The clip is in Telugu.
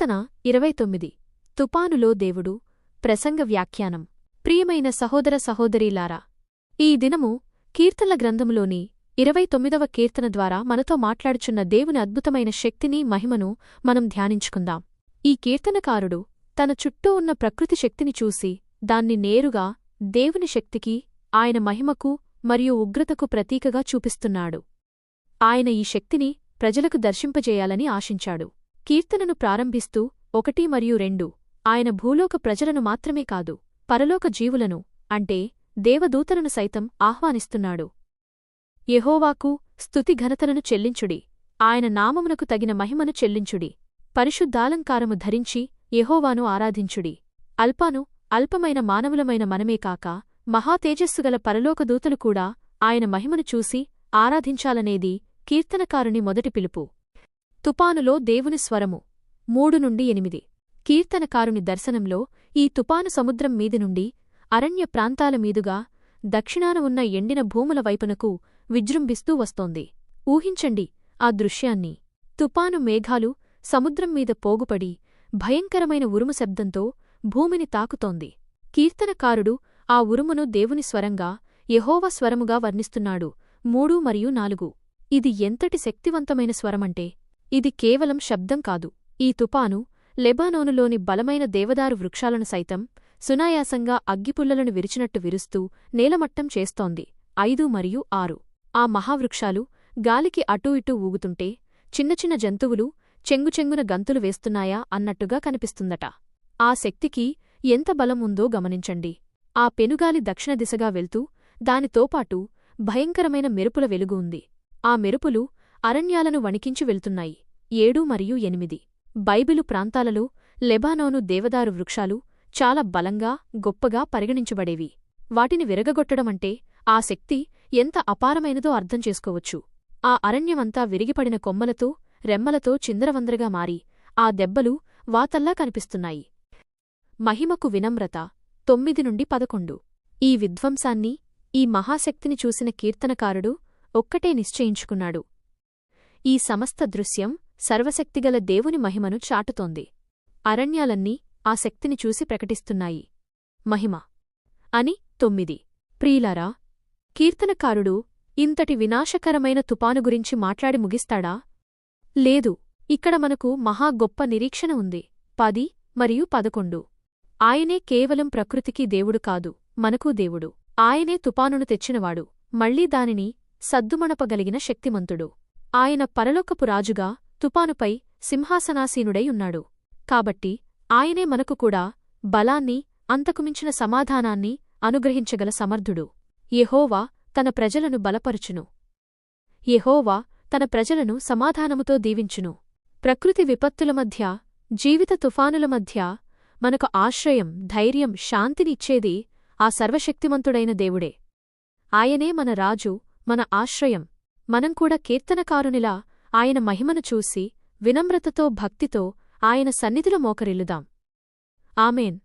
కీర్తన 29 తుపానులో దేవుడు ప్రసంగ వ్యాఖ్యానం. ప్రియమైన సహోదర సహోదరీలారా, ఈ దినము కీర్తనల గ్రంథములోని 29వ కీర్తన ద్వారా మనతో మాట్లాడుచున్న దేవుని అద్భుతమైన శక్తిని మహిమను మనం ధ్యానించుకుందాం. ఈ కీర్తనకారుడు తన చుట్టూ ఉన్న ప్రకృతి శక్తిని చూసి దాన్ని నేరుగా దేవుని శక్తికి, ఆయన మహిమకు మరియు ఉగ్రతకు ప్రతీకగా చూపిస్తున్నాడు. ఆయన ఈ శక్తిని ప్రజలకు దర్శింపజేయాలని ఆశించాడు. కీర్తనను ప్రారంభిస్తూ 1 మరియు 2 ఆయన భూలోక ప్రజలను మాత్రమే కాదు, పరలోక జీవులను అంటే దేవదూతలను సైతం ఆహ్వానిస్తున్నాడు. యెహోవాకు స్తుతి ఘనతలను చెల్లించుడి, ఆయన నామమునకు తగిన మహిమను చెల్లించుడి. పరిశుద్ధాలంకారము ధరించి యెహోవాను ఆరాధించుడి. అల్పమైన మానవులమైన మనమే కాక మహాతేజస్సుగల పరలోకదూతలు కూడా ఆయన మహిమను చూసి ఆరాధించాలనేది కీర్తనకారుని మొదటి పిలుపు. తుపానులో దేవుని స్వరము 3-8 కీర్తనకారుని దర్శనంలో ఈ తుపాను సముద్రం మీది నుండి అరణ్య ప్రాంతాల మీదుగా దక్షిణాన ఉన్న ఎండిన భూముల వైపునకు విజృంభిస్తూ వస్తోంది. ఊహించండి ఆ దృశ్యాన్ని. తుపాను మేఘాలు సముద్రం మీద పోగుపడి భయంకరమైన ఉరుము శబ్దంతో భూమిని తాకుతోంది. కీర్తనకారుడు ఆ ఉరుమును దేవుని స్వరంగా, యెహోవా స్వరముగా వర్ణిస్తున్నాడు. 3 మరియు 4 ఇది ఎంతటి శక్తివంతమైన స్వరమంటే ఇది కేవలం శబ్దం కాదు. ఈ తుపాను లెబానోనులోని బలమైన దేవదారు వృక్షాలను సైతం సునాయాసంగా అగ్గిపుల్లలను విరిచినట్టు విరుస్తూ నేలమట్టం చేస్తోంది. 5 మరియు 6 ఆ మహావృక్షాలు గాలికి అటూ ఇటూ ఊగుతుంటే చిన్న చిన్న జంతువులు చెంగుచెంగున గంతులు వేస్తున్నాయా అన్నట్టుగా కనిపిస్తుందట. ఆ శక్తికి ఎంత బలం ఉందో గమనించండి. ఆ పెనుగాలి దక్షిణ దిశగా వెళ్తూ దానితోపాటు భయంకరమైన మెరుపుల వెలుగు ఉంది. ఆ మెరుపులు అరణ్యాలను వణికించి వెళ్తున్నాయి. 7 మరియు 8 బైబిలు ప్రాంతాలలో లెబానోను దేవదారు వృక్షాలు చాలా బలంగా, గొప్పగా పరిగణించబడేవి. వాటిని విరగగొట్టడమంటే ఆ శక్తి ఎంత అపారమైనదో అర్థం చేసుకోవచ్చు. ఆ అరణ్యమంతా విరిగిపడిన కొమ్మలతో, రెమ్మలతో చిందరవందరగా మారి ఆ దెబ్బలు వాతల్లా కనిపిస్తున్నాయి. మహిమకు వినమ్రత 9-11 ఈ విధ్వంసాన్ని, ఈ మహాశక్తిని చూసిన కీర్తనకారుడు ఒక్కటే నిశ్చయించుకున్నాడు. ఈ సమస్త దృశ్యం సర్వశక్తిగల దేవుని మహిమను చాటుతోంది. అరణ్యాలన్నీ ఆ శక్తిని చూసి ప్రకటిస్తున్నాయి. మహిమ అని 9 ప్రియులారా, కీర్తనకారుడు ఇంతటి వినాశకరమైన తుపాను గురించి మాట్లాడి ముగిస్తాడా? లేదు. ఇక్కడ మనకు మహా గొప్ప నిరీక్షణ ఉంది. 10 మరియు 11 ఆయనే కేవలం ప్రకృతికి దేవుడు కాదు, మనకూ దేవుడు. ఆయనే తుపానును తెచ్చినవాడు, మళ్లీ దానిని సద్దుమణపగలిగిన శక్తిమంతుడు. ఆయన పరలోకపు రాజుగా తుపానుపై సింహాసనాసీనుడై ఉన్నాడు. కాబట్టి ఆయనే మనకు కూడా బలాన్ని, అంతకుమించిన సమాధానాన్ని అనుగ్రహించగల సమర్థుడు. యెహోవా తన ప్రజలను బలపరుచును. యెహోవా తన ప్రజలను సమాధానముతో దీవించును. ప్రకృతి విపత్తుల మధ్య, జీవిత తుఫానుల మధ్య మనకు ఆశ్రయం, ధైర్యం, శాంతిని ఇచ్చేది ఆ సర్వశక్తిమంతుడైన దేవుడే. ఆయనే మన రాజు, మన ఆశ్రయం. మనం కూడా కీర్తనకారునిలా ఆయన మహిమను చూసి వినమ్రతతో, భక్తితో ఆయన సన్నిధిలో మోకరిల్లుదాం. ఆమేన్.